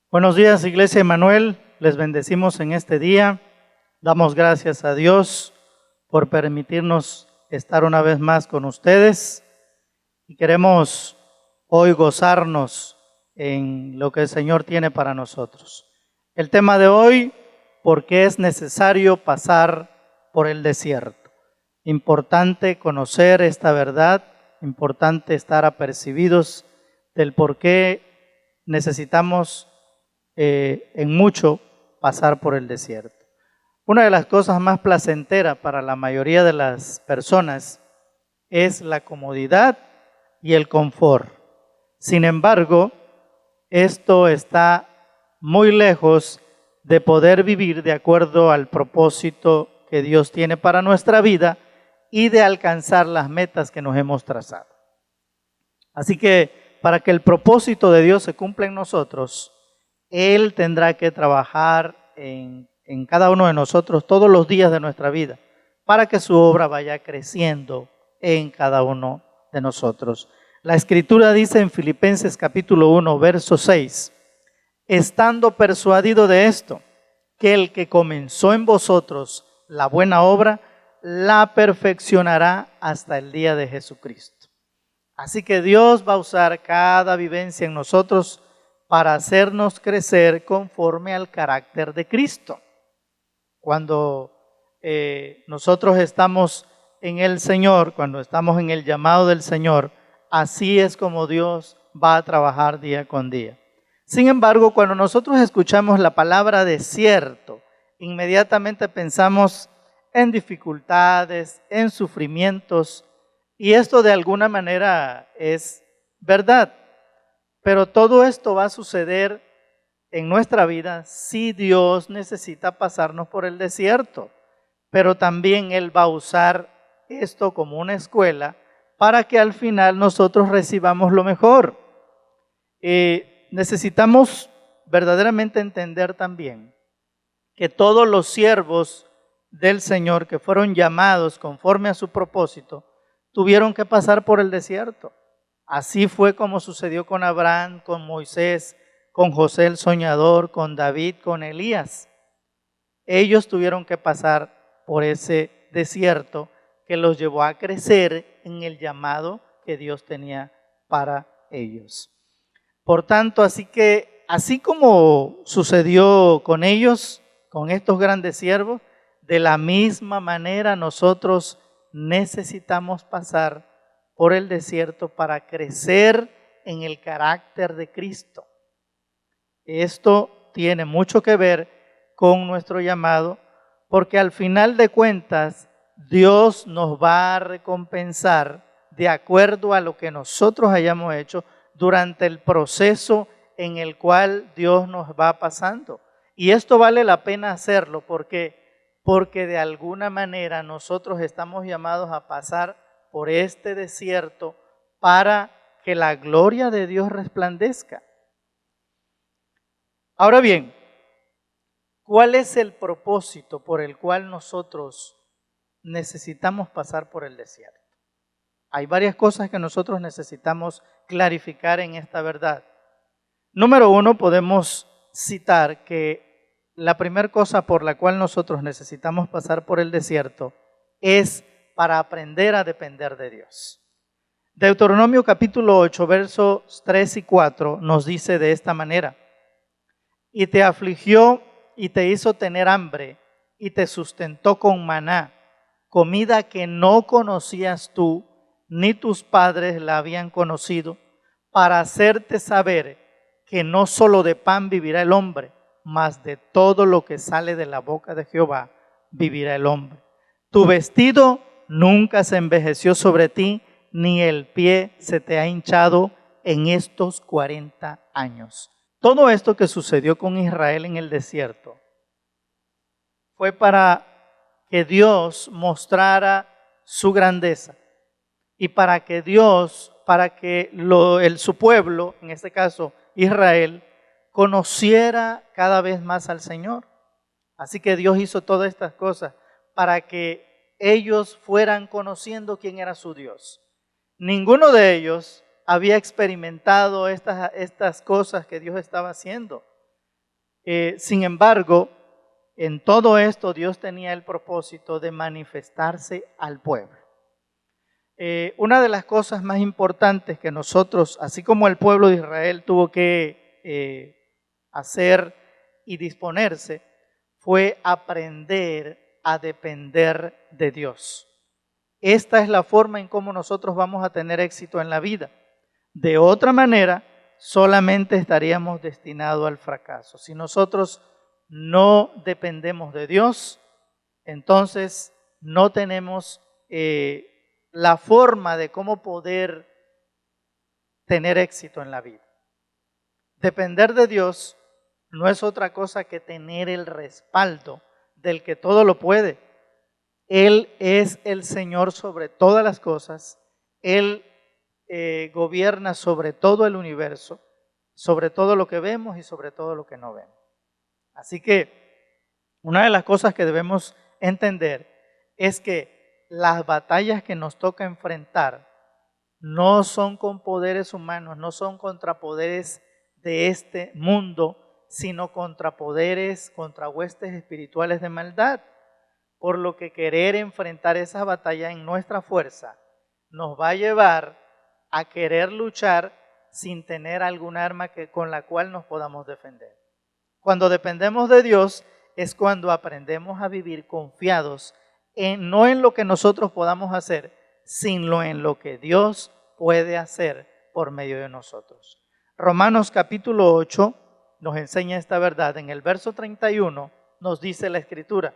Buenos días, Iglesia Emanuel. Les bendecimos en este día. Damos gracias a Dios por permitirnos estar una vez más con ustedes. Y queremos hoy gozarnos en lo que el Señor tiene para nosotros. El tema de hoy, ¿por qué es necesario pasar por el desierto? Importante conocer esta verdad, importante estar apercibidos del por qué necesitamos en mucho pasar por el desierto. Una de las cosas más placenteras para la mayoría de las personas es la comodidad y el confort. Sin embargo, esto está muy lejos de poder vivir de acuerdo al propósito que Dios tiene para nuestra vida y de alcanzar las metas que nos hemos trazado. Así que para que el propósito de Dios se cumpla en nosotros, Él tendrá que trabajar en cada uno de nosotros todos los días de nuestra vida para que su obra vaya creciendo en cada uno de nosotros. La Escritura dice en Filipenses capítulo 1, verso 6, estando persuadido de esto, que el que comenzó en vosotros la buena obra, la perfeccionará hasta el día de Jesucristo. Así que Dios va a usar cada vivencia en nosotros para hacernos crecer conforme al carácter de Cristo. Cuando nosotros estamos en el Señor, cuando estamos en el llamado del Señor, así es como Dios va a trabajar día con día. Sin embargo, cuando nosotros escuchamos la palabra desierto, inmediatamente pensamos en dificultades, en sufrimientos, y esto de alguna manera es verdad. Pero todo esto va a suceder en nuestra vida si Dios necesita pasarnos por el desierto. Pero también Él va a usar esto como una escuela para que al final nosotros recibamos lo mejor. Necesitamos verdaderamente entender también que todos los siervos del Señor que fueron llamados conforme a su propósito, tuvieron que pasar por el desierto. Así fue como sucedió con Abraham, con Moisés, con José el soñador, con David, con Elías. Ellos tuvieron que pasar por ese desierto que los llevó a crecer en el llamado que Dios tenía para ellos. Por tanto, así como sucedió con ellos, con estos grandes siervos, de la misma manera nosotros necesitamos pasar por el desierto para crecer en el carácter de Cristo. Esto tiene mucho que ver con nuestro llamado, porque al final de cuentas Dios nos va a recompensar de acuerdo a lo que nosotros hayamos hecho durante el proceso en el cual Dios nos va pasando. Y esto vale la pena hacerlo porque de alguna manera nosotros estamos llamados a pasar por este desierto para que la gloria de Dios resplandezca. Ahora bien, ¿cuál es el propósito por el cual nosotros necesitamos pasar por el desierto? Hay varias cosas que nosotros necesitamos clarificar en esta verdad. Número uno, podemos citar que la primera cosa por la cual nosotros necesitamos pasar por el desierto es para aprender a depender de Dios. Deuteronomio capítulo 8, versos 3 y 4 nos dice de esta manera: y te afligió y te hizo tener hambre y te sustentó con maná, comida que no conocías tú, ni tus padres la habían conocido, para hacerte saber que no solo de pan vivirá el hombre, mas de todo lo que sale de la boca de Jehová vivirá el hombre. Tu vestido nunca se envejeció sobre ti, ni el pie se te ha hinchado en estos 40 años. Todo esto que sucedió con Israel en el desierto fue para que Dios mostrara su grandeza y para que su pueblo, en este caso Israel, conociera cada vez más al Señor. Así que Dios hizo todas estas cosas para que ellos fueran conociendo quién era su Dios. Ninguno de ellos había experimentado estas cosas que Dios estaba haciendo. Sin embargo, en todo esto Dios tenía el propósito de manifestarse al pueblo. Una de las cosas más importantes que nosotros, así como el pueblo de Israel tuvo que hacer y disponerse, fue aprender a depender de Dios. Esta es la forma en cómo nosotros vamos a tener éxito en la vida. De otra manera, solamente estaríamos destinados al fracaso. Si nosotros no dependemos de Dios, entonces no tenemos la forma de cómo poder tener éxito en la vida. Depender de Dios no es otra cosa que tener el respaldo del que todo lo puede. Él es el Señor sobre todas las cosas. Él gobierna sobre todo el universo, sobre todo lo que vemos y sobre todo lo que no vemos. Así que una de las cosas que debemos entender es que las batallas que nos toca enfrentar no son con poderes humanos, no son contra poderes de este mundo, sino contra poderes, contra huestes espirituales de maldad. Por lo que querer enfrentar esa batalla en nuestra fuerza nos va a llevar a querer luchar sin tener algún arma con la cual nos podamos defender. Cuando dependemos de Dios es cuando aprendemos a vivir confiados no en lo que nosotros podamos hacer, sino en lo que Dios puede hacer por medio de nosotros. Romanos capítulo 8 nos enseña esta verdad. En el verso 31 nos dice la Escritura: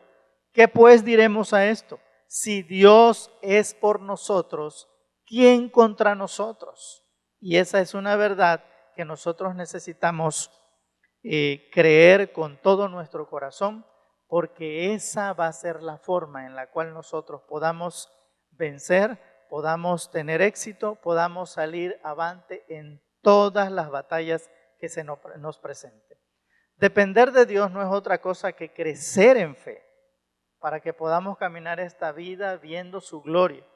¿qué pues diremos a esto? Si Dios es por nosotros, ¿quién contra nosotros? Y esa es una verdad que nosotros necesitamos creer con todo nuestro corazón, porque esa va a ser la forma en la cual nosotros podamos vencer, podamos tener éxito, podamos salir avante en todas las batallas que se nos presenten. Depender de Dios no es otra cosa que crecer en fe, para que podamos caminar esta vida viendo su gloria.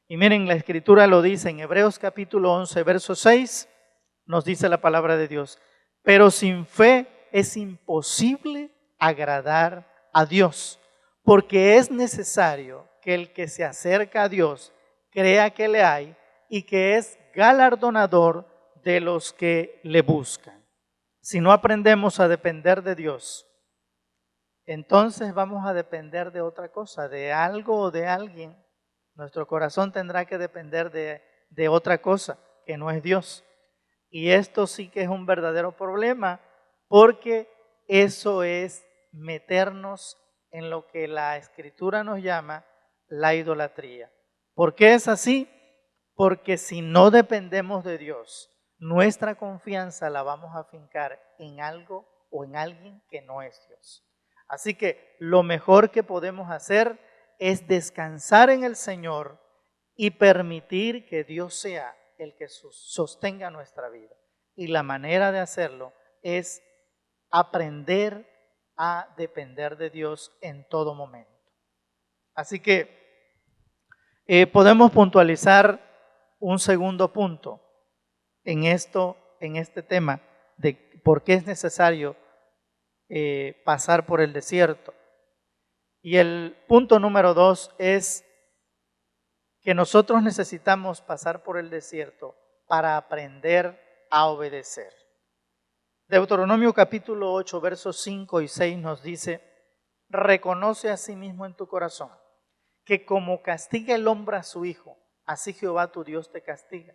Y miren, la Escritura lo dice en Hebreos capítulo 11, verso 6, nos dice la palabra de Dios: pero sin fe es imposible agradar a Dios, porque es necesario que el que se acerca a Dios crea que le hay y que es galardonador de los que le buscan. Si no aprendemos a depender de Dios, entonces vamos a depender de otra cosa, de algo o de alguien. Nuestro corazón tendrá que depender de otra cosa que no es Dios. Y esto sí que es un verdadero problema, porque eso es meternos en lo que la Escritura nos llama la idolatría. ¿Por qué es así? Porque si no dependemos de Dios, nuestra confianza la vamos a fincar en algo o en alguien que no es Dios. Así que lo mejor que podemos hacer es descansar en el Señor y permitir que Dios sea el que sostenga nuestra vida. Y la manera de hacerlo es aprender a depender de Dios en todo momento. Así que podemos puntualizar un segundo punto en este tema de por qué es necesario pasar por el desierto. Y el punto número 2 es que nosotros necesitamos pasar por el desierto para aprender a obedecer. Deuteronomio capítulo 8, versos 5 y 6 nos dice: reconoce a sí mismo en tu corazón que como castiga el hombre a su hijo, así Jehová tu Dios te castiga.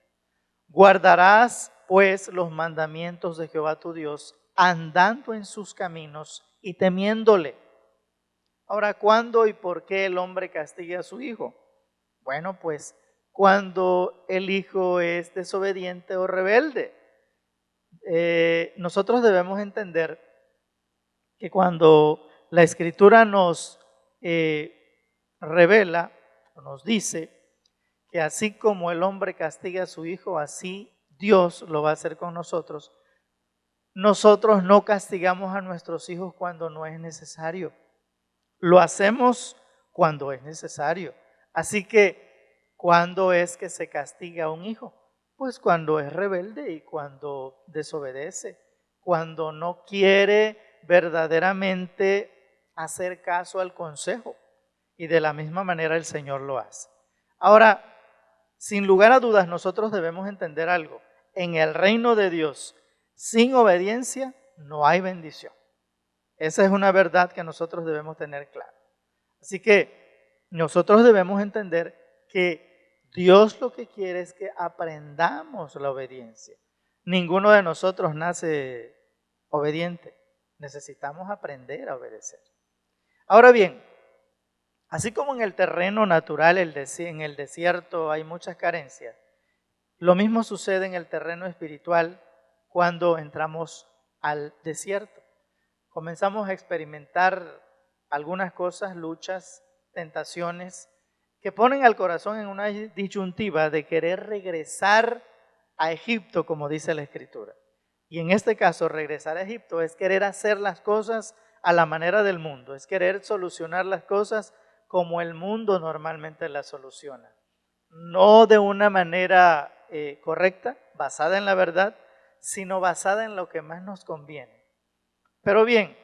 Guardarás pues los mandamientos de Jehová tu Dios, andando en sus caminos y temiéndole. Ahora, ¿cuándo y por qué el hombre castiga a su hijo? Bueno, pues cuando el hijo es desobediente o rebelde. Nosotros debemos entender que cuando la Escritura nos revela o nos dice que así como el hombre castiga a su hijo, así Dios lo va a hacer con nosotros. Nosotros no castigamos a nuestros hijos cuando no es necesario. Lo hacemos cuando es necesario. Así que, ¿cuándo es que se castiga a un hijo? Pues cuando es rebelde y cuando desobedece, cuando no quiere verdaderamente hacer caso al consejo. Y de la misma manera el Señor lo hace. Ahora, sin lugar a dudas, nosotros debemos entender algo. En el reino de Dios, sin obediencia, no hay bendición. Esa es una verdad que nosotros debemos tener clara. Así que nosotros debemos entender que Dios lo que quiere es que aprendamos la obediencia. Ninguno de nosotros nace obediente. Necesitamos aprender a obedecer. Ahora bien, así como en el terreno natural, en el desierto hay muchas carencias, lo mismo sucede en el terreno espiritual cuando entramos al desierto. Comenzamos a experimentar algunas cosas, luchas, tentaciones, que ponen al corazón en una disyuntiva de querer regresar a Egipto, como dice la Escritura. Y en este caso, regresar a Egipto es querer hacer las cosas a la manera del mundo, es querer solucionar las cosas como el mundo normalmente las soluciona. No de una manera correcta, basada en la verdad, sino basada en lo que más nos conviene. Pero bien,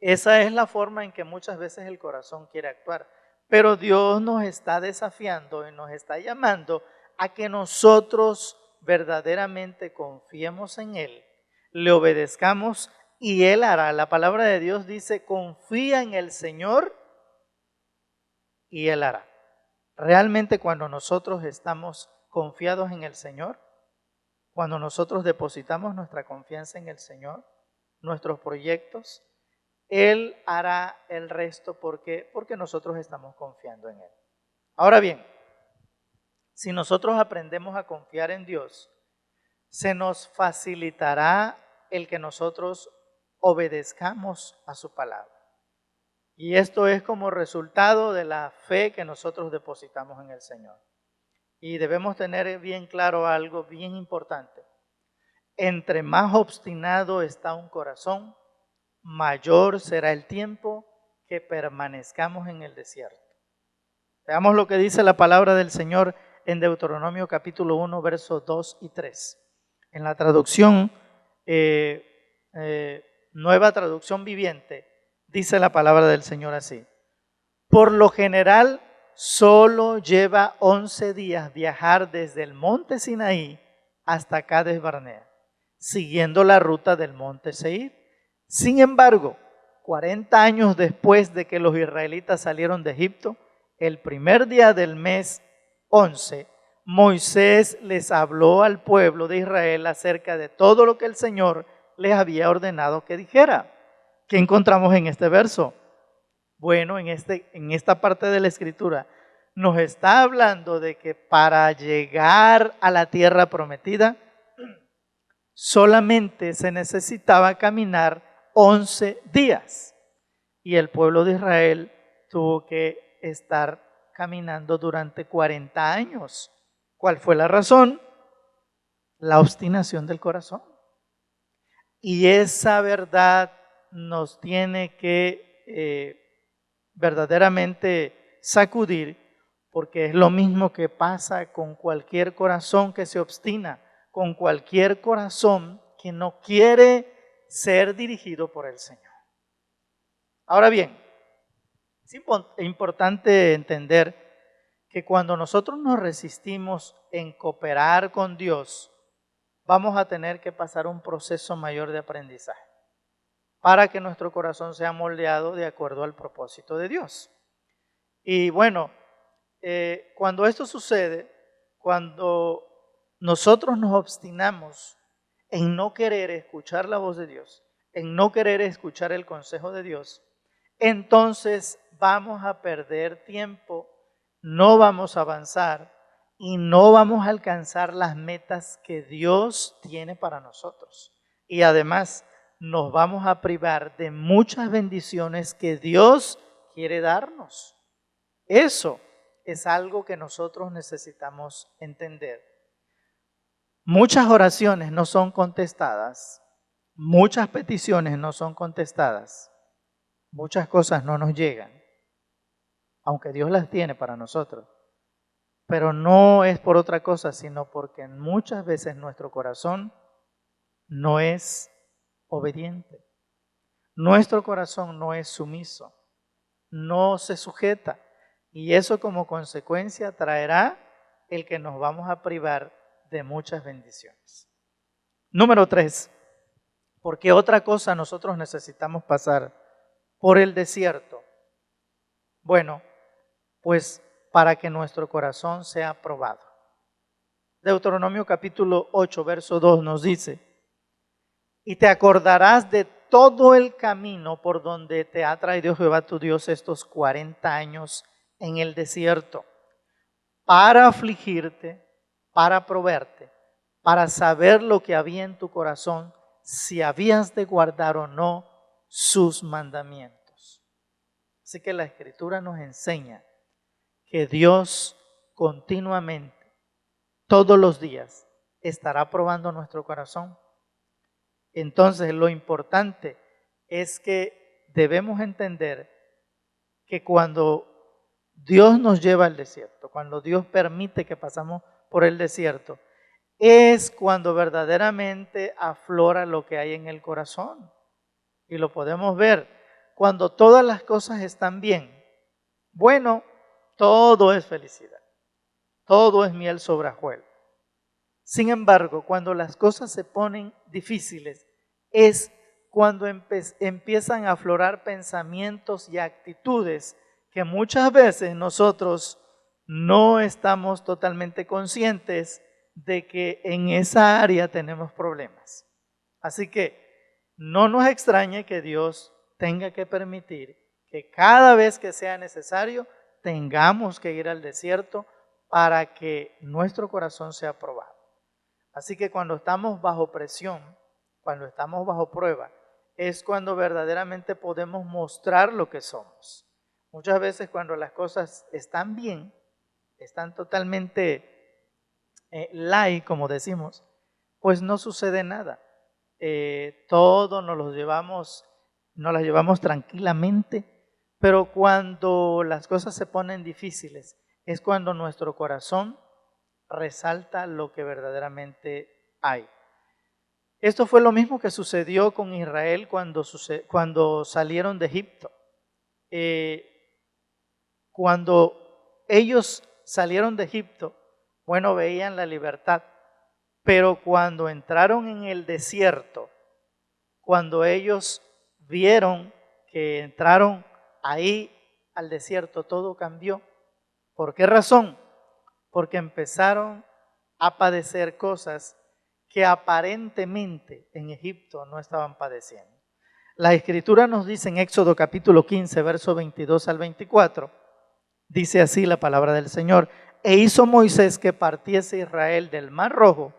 esa es la forma en que muchas veces el corazón quiere actuar. Pero Dios nos está desafiando y nos está llamando a que nosotros verdaderamente confiemos en Él, le obedezcamos y Él hará. La palabra de Dios dice, confía en el Señor y Él hará. Realmente cuando nosotros estamos confiados en el Señor, cuando nosotros depositamos nuestra confianza en el Señor, nuestros proyectos, Él hará el resto porque nosotros estamos confiando en Él. Ahora bien, si nosotros aprendemos a confiar en Dios, se nos facilitará el que nosotros obedezcamos a su palabra. Y esto es como resultado de la fe que nosotros depositamos en el Señor. Y debemos tener bien claro algo bien importante. Entre más obstinado está un corazón, mayor será el tiempo que permanezcamos en el desierto. Veamos lo que dice la palabra del Señor en Deuteronomio capítulo 1, versos 2 y 3. En la traducción, nueva traducción viviente, dice la palabra del Señor así. Por lo general, solo lleva 11 días viajar desde el monte Sinaí hasta Cades Barnea, siguiendo la ruta del monte Seir. Sin embargo, 40 años después de que los israelitas salieron de Egipto, el primer día del mes 11, Moisés les habló al pueblo de Israel acerca de todo lo que el Señor les había ordenado que dijera. ¿Qué encontramos en este verso? Bueno, en esta parte de la Escritura nos está hablando de que para llegar a la tierra prometida, solamente se necesitaba caminar 11 días. Y el pueblo de Israel tuvo que estar caminando durante 40 años. ¿Cuál fue la razón? La obstinación del corazón. Y esa verdad nos tiene que verdaderamente sacudir, porque es lo mismo que pasa con cualquier corazón que se obstina, con cualquier corazón que no quiere ser dirigido por el Señor. Ahora bien, es importante entender que cuando nosotros nos resistimos en cooperar con Dios, vamos a tener que pasar un proceso mayor de aprendizaje para que nuestro corazón sea moldeado de acuerdo al propósito de Dios. Y bueno, cuando esto sucede, cuando nosotros nos obstinamos en no querer escuchar la voz de Dios, en no querer escuchar el consejo de Dios, entonces vamos a perder tiempo, no vamos a avanzar y no vamos a alcanzar las metas que Dios tiene para nosotros. Y además nos vamos a privar de muchas bendiciones que Dios quiere darnos. Eso es algo que nosotros necesitamos entender. Muchas oraciones no son contestadas, muchas peticiones no son contestadas, muchas cosas no nos llegan, aunque Dios las tiene para nosotros. Pero no es por otra cosa, sino porque muchas veces nuestro corazón no es obediente. nuestro corazón no es sumiso, no se sujeta, y eso como consecuencia traerá el que nos vamos a privar de muchas bendiciones. Número 3, ¿por qué otra cosa nosotros necesitamos pasar por el desierto? Bueno, pues para que nuestro corazón sea probado. Deuteronomio capítulo 8, verso 2 nos dice: y te acordarás de todo el camino por donde te ha traído Jehová tu Dios estos 40 años en el desierto, para afligirte, para probarte, para saber lo que había en tu corazón, si habías de guardar o no sus mandamientos. Así que la Escritura nos enseña que Dios continuamente, todos los días, estará probando nuestro corazón. Entonces, lo importante es que debemos entender que cuando Dios nos lleva al desierto, cuando Dios permite que pasamos por el desierto, es cuando verdaderamente aflora lo que hay en el corazón. Y lo podemos ver cuando todas las cosas están bien. Bueno, todo es felicidad, todo es miel sobre hojuelas. Sin embargo, cuando las cosas se ponen difíciles, es cuando empiezan a aflorar pensamientos y actitudes que muchas veces nosotros no estamos totalmente conscientes de que en esa área tenemos problemas. Así que no nos extrañe que Dios tenga que permitir que cada vez que sea necesario tengamos que ir al desierto para que nuestro corazón sea probado. Así que cuando estamos bajo presión, cuando estamos bajo prueba, es cuando verdaderamente podemos mostrar lo que somos. Muchas veces cuando las cosas están bien, están totalmente light, como decimos, pues no sucede nada. Todo nos las llevamos tranquilamente, pero cuando las cosas se ponen difíciles, es cuando nuestro corazón resalta lo que verdaderamente hay. Esto fue lo mismo que sucedió con Israel cuando salieron de Egipto. Cuando ellos salieron de Egipto, bueno, veían la libertad, pero cuando entraron en el desierto, cuando ellos vieron que entraron ahí al desierto, todo cambió. ¿Por qué razón? Porque empezaron a padecer cosas que aparentemente en Egipto no estaban padeciendo. La Escritura nos dice en Éxodo capítulo 15, verso 22 al 24, dice así la palabra del Señor: e hizo Moisés que partiese Israel del Mar Rojo,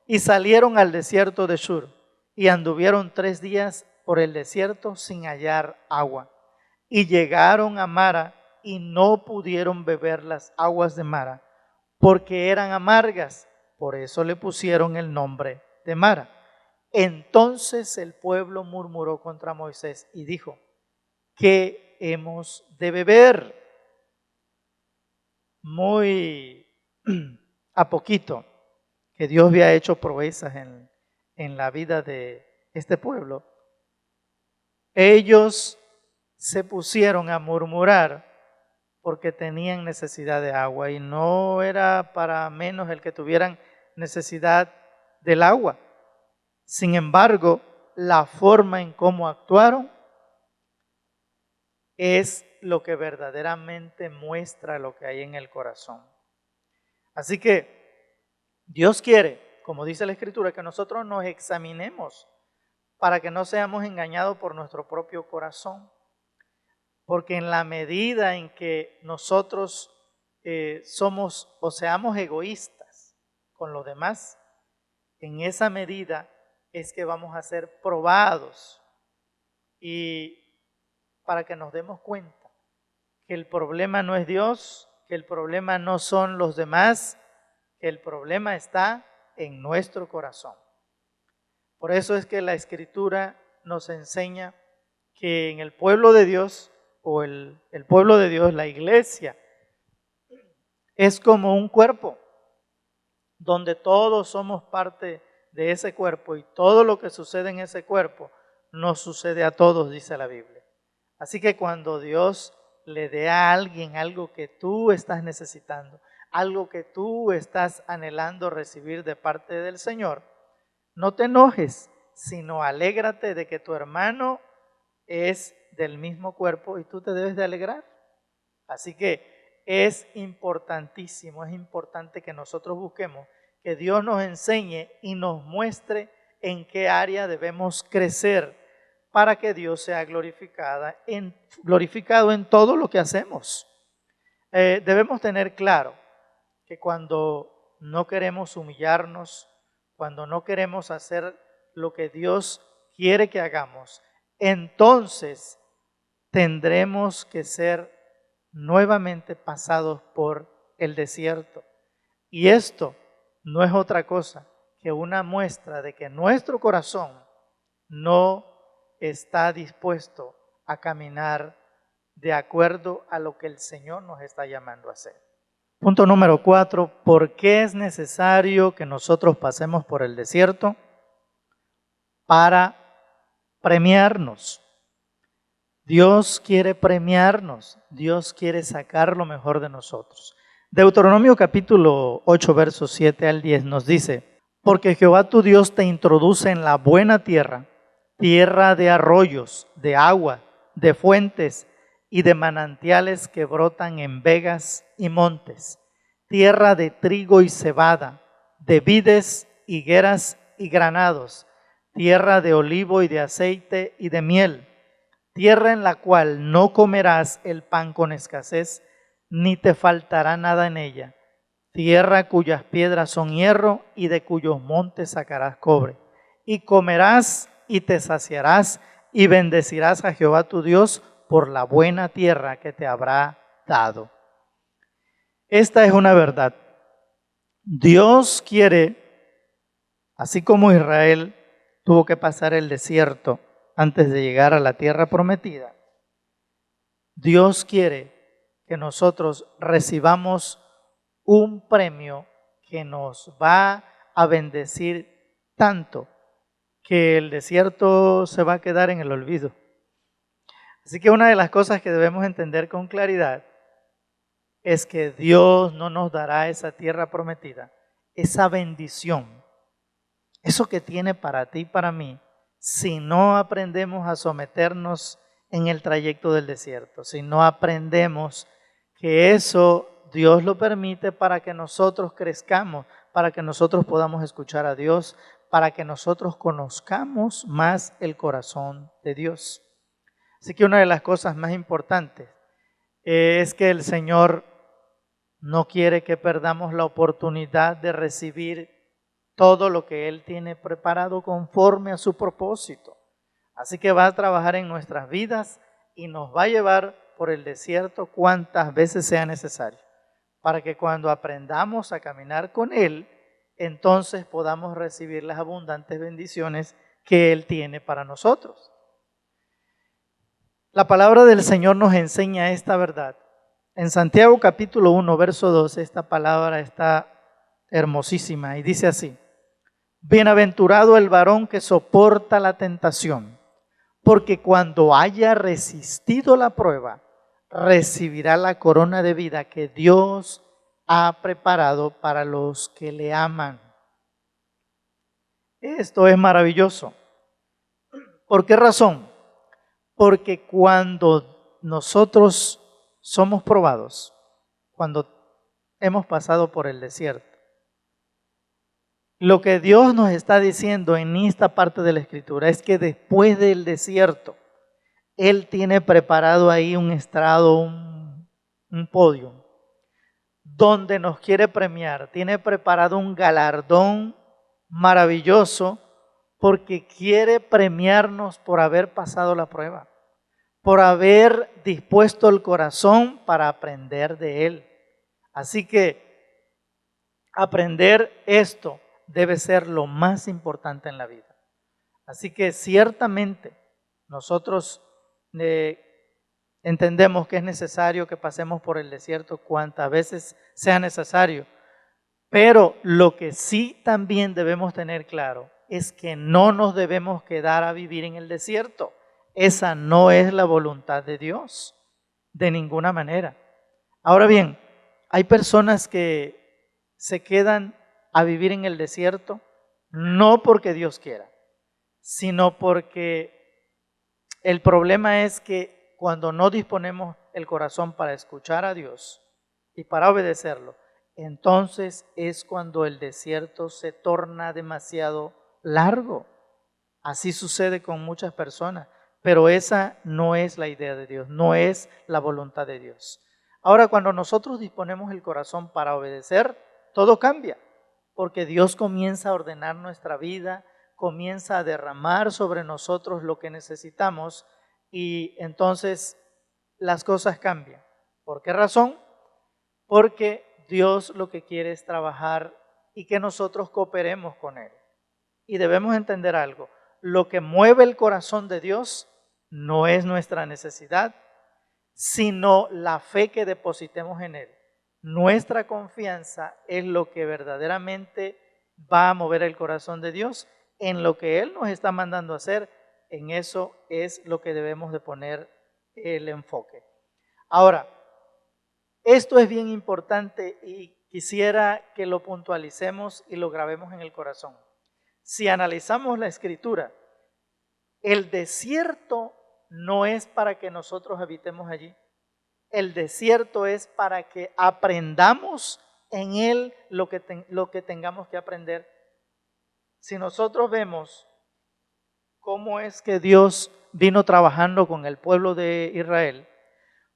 y salieron al desierto de Shur, y anduvieron 3 días por el desierto sin hallar agua. Y llegaron a Mara, y no pudieron beber las aguas de Mara, porque eran amargas, por eso le pusieron el nombre de Mara. Entonces el pueblo murmuró contra Moisés y dijo: ¿qué hemos de beber? Muy a poquito que Dios había hecho proezas en la vida de este pueblo, ellos se pusieron a murmurar porque tenían necesidad de agua, y no era para menos el que tuvieran necesidad del agua. Sin embargo, la forma en cómo actuaron es lo que verdaderamente muestra lo que hay en el corazón. Así que Dios quiere, como dice la Escritura, que nosotros nos examinemos para que no seamos engañados por nuestro propio corazón. Porque en la medida en que nosotros somos o seamos egoístas con los demás, en esa medida es que vamos a ser probados, y para que nos demos cuenta que el problema no es Dios, que el problema no son los demás, que el problema está en nuestro corazón. Por eso es que la Escritura nos enseña que en el pueblo de Dios, o el pueblo de Dios, la iglesia, es como un cuerpo, donde todos somos parte de ese cuerpo, y todo lo que sucede en ese cuerpo nos sucede a todos, dice la Biblia. Así que cuando Dios le dé a alguien algo que tú estás necesitando, algo que tú estás anhelando recibir de parte del Señor, no te enojes, sino alégrate de que tu hermano es del mismo cuerpo y tú te debes de alegrar. Así que es importantísimo, es importante que nosotros busquemos que Dios nos enseñe y nos muestre en qué área debemos crecer para que Dios sea glorificado en todo lo que hacemos. Debemos tener claro que cuando no queremos humillarnos, cuando no queremos hacer lo que Dios quiere que hagamos, entonces tendremos que ser nuevamente pasados por el desierto. Y esto no es otra cosa que una muestra de que nuestro corazón no está dispuesto a caminar de acuerdo a lo que el Señor nos está llamando a hacer. Punto número 4, ¿por qué es necesario que nosotros pasemos por el desierto? Para premiarnos. Dios quiere premiarnos, Dios quiere sacar lo mejor de nosotros. Deuteronomio capítulo 8, versos 7 al 10 nos dice, porque Jehová tu Dios te introduce en la buena tierra, tierra de arroyos, de agua, de fuentes y de manantiales que brotan en vegas y montes, tierra de trigo y cebada, de vides, higueras y granados, tierra de olivo y de aceite y de miel, tierra en la cual no comerás el pan con escasez, ni te faltará nada en ella, tierra cuyas piedras son hierro y de cuyos montes sacarás cobre, y comerás y te saciarás y bendecirás a Jehová tu Dios por la buena tierra que te habrá dado. Esta es una verdad. Dios quiere, así como Israel tuvo que pasar el desierto antes de llegar a la tierra prometida, Dios quiere que nosotros recibamos un premio que nos va a bendecir tanto que el desierto se va a quedar en el olvido. Así que una de las cosas que debemos entender con claridad es que Dios no nos dará esa tierra prometida, esa bendición, eso que tiene para ti y para mí, si no aprendemos a someternos en el trayecto del desierto, si no aprendemos que eso Dios lo permite para que nosotros crezcamos, para que nosotros podamos escuchar a Dios, para que nosotros conozcamos más el corazón de Dios. Así que una de las cosas más importantes es que el Señor no quiere que perdamos la oportunidad de recibir todo lo que Él tiene preparado conforme a su propósito. Así que va a trabajar en nuestras vidas y nos va a llevar por el desierto cuantas veces sea necesario, para que cuando aprendamos a caminar con Él, entonces podamos recibir las abundantes bendiciones que Él tiene para nosotros. La palabra del Señor nos enseña esta verdad. En Santiago capítulo 1, verso 12, esta palabra está hermosísima y dice así: bienaventurado el varón que soporta la tentación, porque cuando haya resistido la prueba, recibirá la corona de vida que Dios ha preparado para los que le aman. Esto es maravilloso. ¿Por qué razón? Porque cuando nosotros somos probados, cuando hemos pasado por el desierto, lo que Dios nos está diciendo en esta parte de la Escritura es que después del desierto, Él tiene preparado ahí un estrado, un podio, donde nos quiere premiar. Tiene preparado un galardón maravilloso porque quiere premiarnos por haber pasado la prueba, por haber dispuesto el corazón para aprender de Él. Así que aprender esto debe ser lo más importante en la vida. Así que ciertamente nosotros entendemos que es necesario que pasemos por el desierto cuantas veces sea necesario, pero lo que sí también debemos tener claro es que no nos debemos quedar a vivir en el desierto. Esa no es la voluntad de Dios, de ninguna manera. Ahora bien, hay personas que se quedan a vivir en el desierto no porque Dios quiera, sino porque el problema es que cuando no disponemos el corazón para escuchar a Dios y para obedecerlo, entonces es cuando el desierto se torna demasiado largo. Así sucede con muchas personas, pero esa no es la idea de Dios, no es la voluntad de Dios. Ahora, cuando nosotros disponemos el corazón para obedecer, todo cambia, porque Dios comienza a ordenar nuestra vida, comienza a derramar sobre nosotros lo que necesitamos y entonces las cosas cambian. ¿Por qué razón? Porque Dios lo que quiere es trabajar y que nosotros cooperemos con Él. Y debemos entender algo, lo que mueve el corazón de Dios no es nuestra necesidad, sino la fe que depositemos en Él. Nuestra confianza es lo que verdaderamente va a mover el corazón de Dios en lo que Él nos está mandando a hacer. En eso es lo que debemos de poner el enfoque. Ahora, esto es bien importante y quisiera que lo puntualicemos y lo grabemos en el corazón. Si analizamos la Escritura, el desierto no es para que nosotros habitemos allí. El desierto es para que aprendamos en él lo que tengamos que aprender. Si nosotros vemos cómo es que Dios vino trabajando con el pueblo de Israel,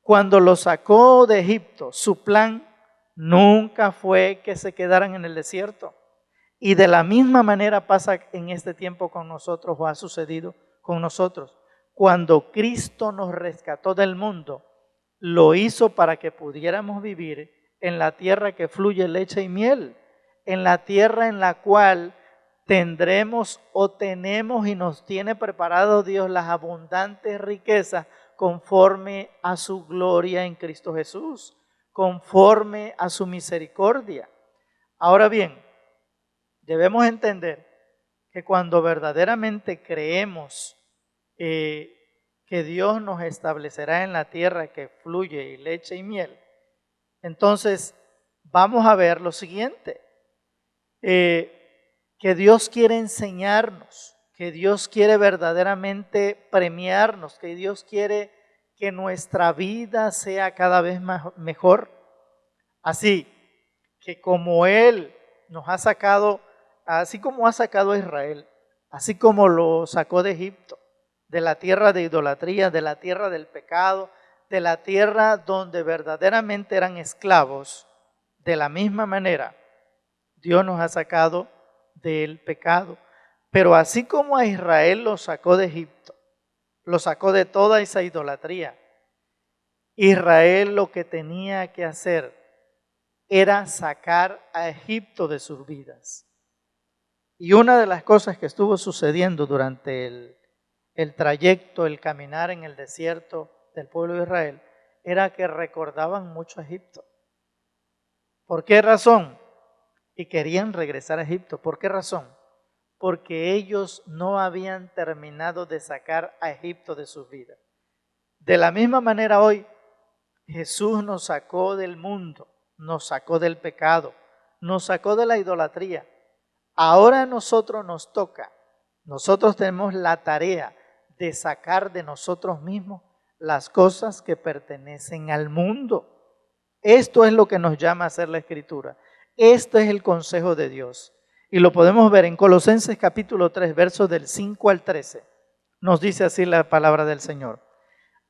cuando lo sacó de Egipto, su plan nunca fue que se quedaran en el desierto. Y de la misma manera pasa en este tiempo con nosotros, o ha sucedido con nosotros. Cuando Cristo nos rescató del mundo, lo hizo para que pudiéramos vivir en la tierra que fluye leche y miel, en la tierra en la cual tendremos o tenemos y nos tiene preparado Dios las abundantes riquezas conforme a su gloria en Cristo Jesús, conforme a su misericordia. Ahora bien, debemos entender que cuando verdaderamente creemos que Dios nos establecerá en la tierra que fluye y leche y miel, entonces vamos a ver lo siguiente, que Dios quiere enseñarnos, que Dios quiere verdaderamente premiarnos, que Dios quiere que nuestra vida sea cada vez mejor. Así que como Él nos ha sacado, así como ha sacado a Israel, así como lo sacó de Egipto, de la tierra de idolatría, de la tierra del pecado, de la tierra donde verdaderamente eran esclavos, de la misma manera Dios nos ha sacado del pecado. Pero así como a Israel lo sacó de Egipto, lo sacó de toda esa idolatría, Israel lo que tenía que hacer era sacar a Egipto de sus vidas. Y una de las cosas que estuvo sucediendo durante el trayecto, el caminar en el desierto del pueblo de Israel, era que recordaban mucho a Egipto. ¿Por qué razón? Y querían regresar a Egipto. ¿Por qué razón? Porque ellos no habían terminado de sacar a Egipto de sus vidas. De la misma manera hoy, Jesús nos sacó del mundo, nos sacó del pecado, nos sacó de la idolatría. Ahora a nosotros nos toca, nosotros tenemos la tarea de sacar de nosotros mismos las cosas que pertenecen al mundo. Esto es lo que nos llama a hacer la Escritura. Este es el consejo de Dios. Y lo podemos ver en Colosenses capítulo 3, versos del 5 al 13. Nos dice así la palabra del Señor.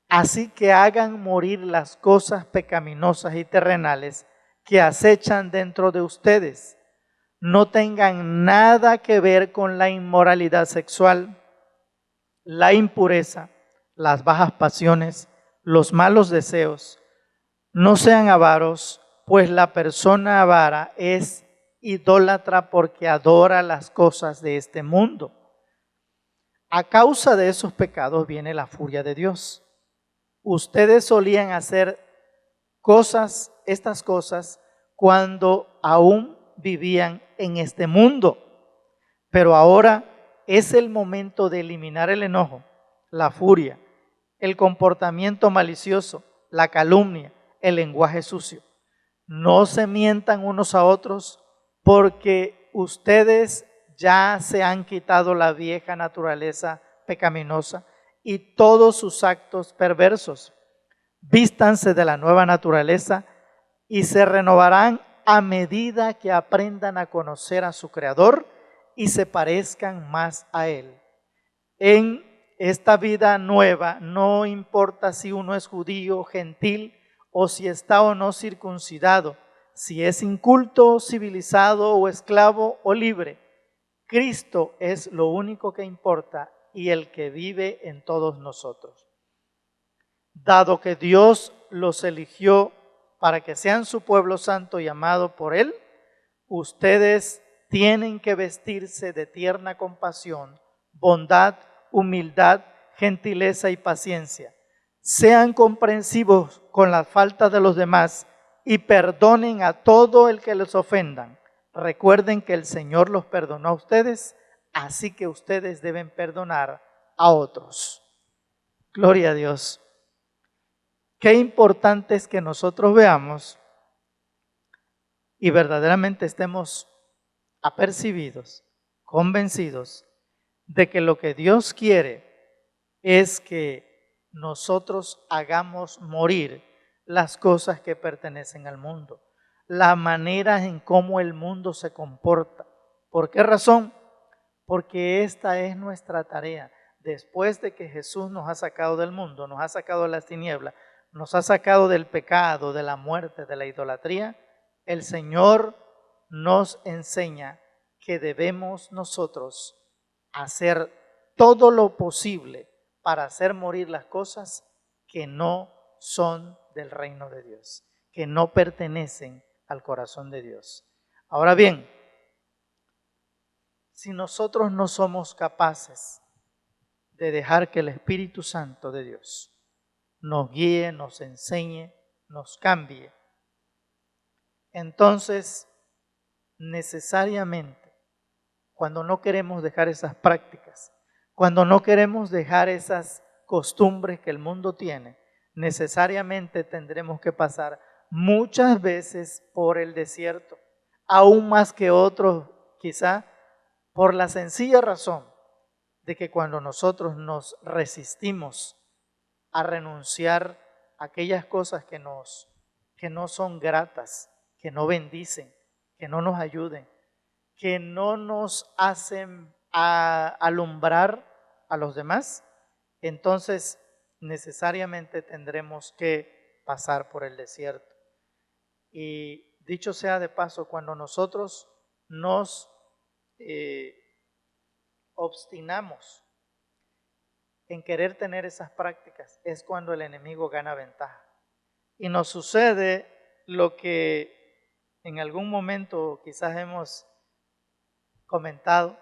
Así que hagan morir las cosas pecaminosas y terrenales que acechan dentro de ustedes. No tengan nada que ver con la inmoralidad sexual, la impureza, las bajas pasiones, los malos deseos. No sean avaros, pues la persona avara es idólatra porque adora las cosas de este mundo. A causa de esos pecados viene la furia de Dios. Ustedes solían hacer estas cosas cuando aún vivían en este mundo, pero ahora es el momento de eliminar el enojo, la furia, el comportamiento malicioso, la calumnia, el lenguaje sucio. No se mientan unos a otros, porque ustedes ya se han quitado la vieja naturaleza pecaminosa y todos sus actos perversos. Vístanse de la nueva naturaleza y se renovarán a medida que aprendan a conocer a su Creador y se parezcan más a Él. En esta vida nueva no importa si uno es judío, gentil, o si está o no circuncidado, si es inculto, civilizado o esclavo o libre. Cristo es lo único que importa y el que vive en todos nosotros. Dado que Dios los eligió para que sean su pueblo santo y amado por Él, ustedes tienen que vestirse de tierna compasión, bondad, humildad, gentileza y paciencia. Sean comprensivos con las faltas de los demás y perdonen a todo el que les ofendan. Recuerden que el Señor los perdonó a ustedes, así que ustedes deben perdonar a otros. Gloria a Dios. Qué importante es que nosotros veamos y verdaderamente estemos apercibidos, convencidos de que lo que Dios quiere es que nosotros hagamos morir las cosas que pertenecen al mundo, la manera en cómo el mundo se comporta. ¿Por qué razón? Porque esta es nuestra tarea. Después de que Jesús nos ha sacado del mundo, nos ha sacado de las tinieblas, nos ha sacado del pecado, de la muerte, de la idolatría, el Señor nos enseña que debemos nosotros hacer todo lo posible para hacer morir las cosas que no son del reino de Dios, que no pertenecen al corazón de Dios. Ahora bien, si nosotros no somos capaces de dejar que el Espíritu Santo de Dios nos guíe, nos enseñe, nos cambie, entonces necesariamente, cuando no queremos dejar esas prácticas, cuando no queremos dejar esas costumbres que el mundo tiene, necesariamente tendremos que pasar muchas veces por el desierto, aún más que otros quizá, por la sencilla razón de que cuando nosotros nos resistimos a renunciar a aquellas cosas que no son gratas, que no bendicen, que no nos ayuden, que no nos hacen alumbrar a los demás, entonces necesariamente tendremos que pasar por el desierto. Y dicho sea de paso, cuando nosotros nos obstinamos en querer tener esas prácticas, es cuando el enemigo gana ventaja. Y nos sucede lo que en algún momento quizás hemos comentado,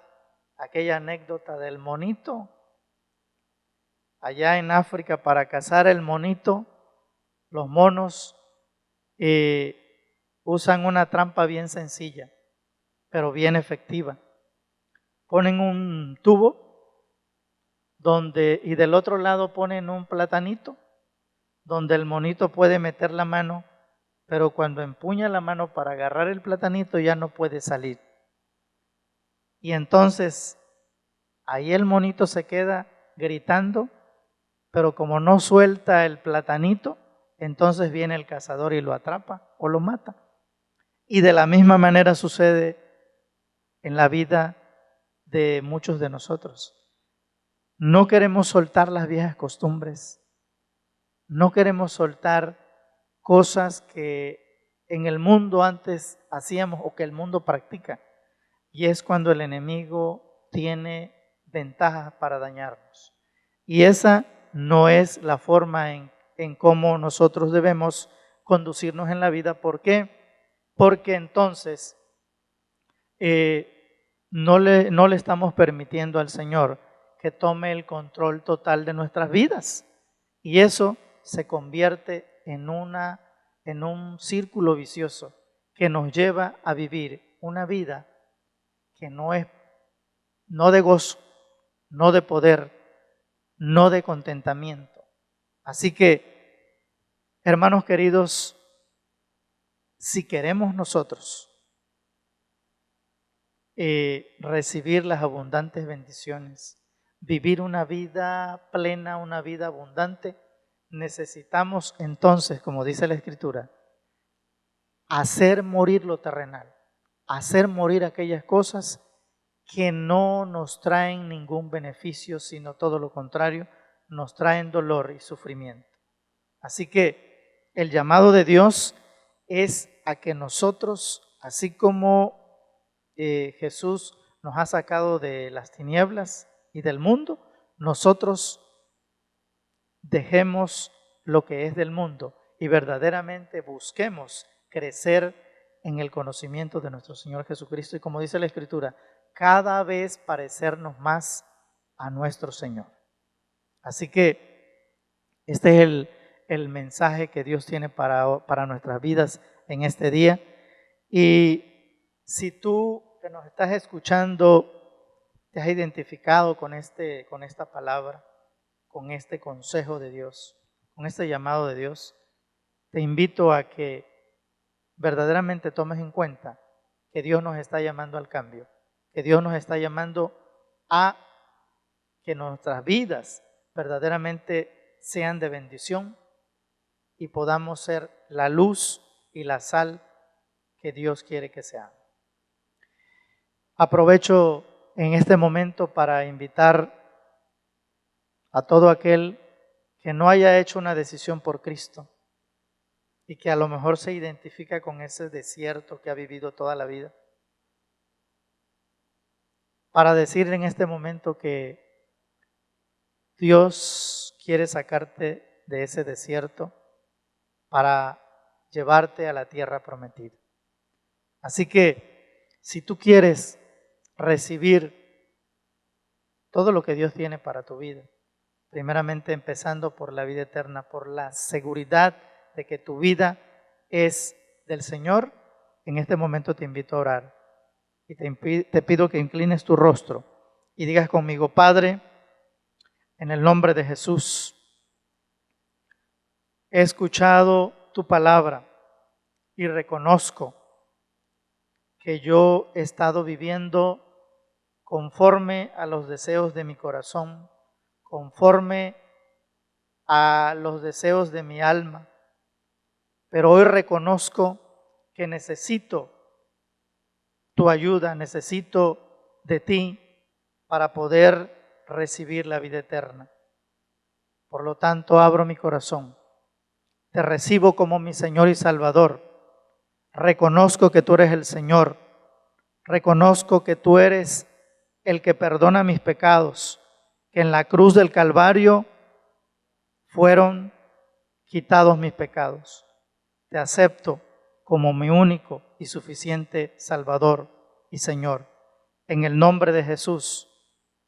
aquella anécdota del monito. Allá en África, para cazar el monito, los monos usan una trampa bien sencilla, pero bien efectiva. Ponen un tubo y del otro lado ponen un platanito donde el monito puede meter la mano, pero cuando empuña la mano para agarrar el platanito ya no puede salir. Y entonces ahí el monito se queda gritando, pero como no suelta el platanito, entonces viene el cazador y lo atrapa o lo mata. Y de la misma manera sucede en la vida de muchos de nosotros. No queremos soltar las viejas costumbres, no queremos soltar cosas que en el mundo antes hacíamos o que el mundo practica. Y es cuando el enemigo tiene ventajas para dañarnos. Y esa no es la forma en cómo nosotros debemos conducirnos en la vida. ¿Por qué? Porque entonces no le estamos permitiendo al Señor que tome el control total de nuestras vidas. Y eso se convierte en un círculo vicioso que nos lleva a vivir una vida que no de gozo, no de poder, no de contentamiento. Así que, hermanos queridos, si queremos nosotros recibir las abundantes bendiciones, vivir una vida plena, una vida abundante, necesitamos entonces, como dice la Escritura, hacer morir lo terrenal, hacer morir aquellas cosas que no nos traen ningún beneficio, sino todo lo contrario, nos traen dolor y sufrimiento. Así que el llamado de Dios es a que nosotros, así como Jesús nos ha sacado de las tinieblas y del mundo, nosotros dejemos lo que es del mundo y verdaderamente busquemos crecer en el conocimiento de nuestro Señor Jesucristo y, como dice la Escritura, cada vez parecernos más a nuestro Señor. Así que este es el mensaje que Dios tiene para nuestras vidas en este día. Y si tú que nos estás escuchando te has identificado con esta palabra, con este consejo de Dios, con este llamado de Dios, te invito a que verdaderamente tomes en cuenta que Dios nos está llamando al cambio, que Dios nos está llamando a que nuestras vidas verdaderamente sean de bendición y podamos ser la luz y la sal que Dios quiere que seamos. Aprovecho en este momento para invitar a todo aquel que no haya hecho una decisión por Cristo y que a lo mejor se identifica con ese desierto que ha vivido toda la vida, para decir en este momento que Dios quiere sacarte de ese desierto para llevarte a la tierra prometida. Así que si tú quieres recibir todo lo que Dios tiene para tu vida, primeramente empezando por la vida eterna, por la seguridad de que tu vida es del Señor, en este momento te invito a orar y te pido que inclines tu rostro y digas conmigo: Padre, en el nombre de Jesús, he escuchado tu palabra y reconozco que yo he estado viviendo conforme a los deseos de mi corazón, conforme a los deseos de mi alma. Pero hoy reconozco que necesito tu ayuda, necesito de ti para poder recibir la vida eterna. Por lo tanto, abro mi corazón, te recibo como mi Señor y Salvador. Reconozco que tú eres el Señor, reconozco que tú eres el que perdona mis pecados, que en la cruz del Calvario fueron quitados mis pecados. Te acepto como mi único y suficiente Salvador y Señor. En el nombre de Jesús,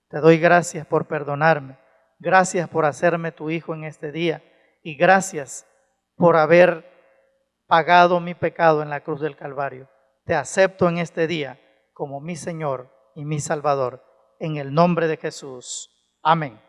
te doy gracias por perdonarme, gracias por hacerme tu hijo en este día y gracias por haber pagado mi pecado en la cruz del Calvario. Te acepto en este día como mi Señor y mi Salvador. En el nombre de Jesús. Amén.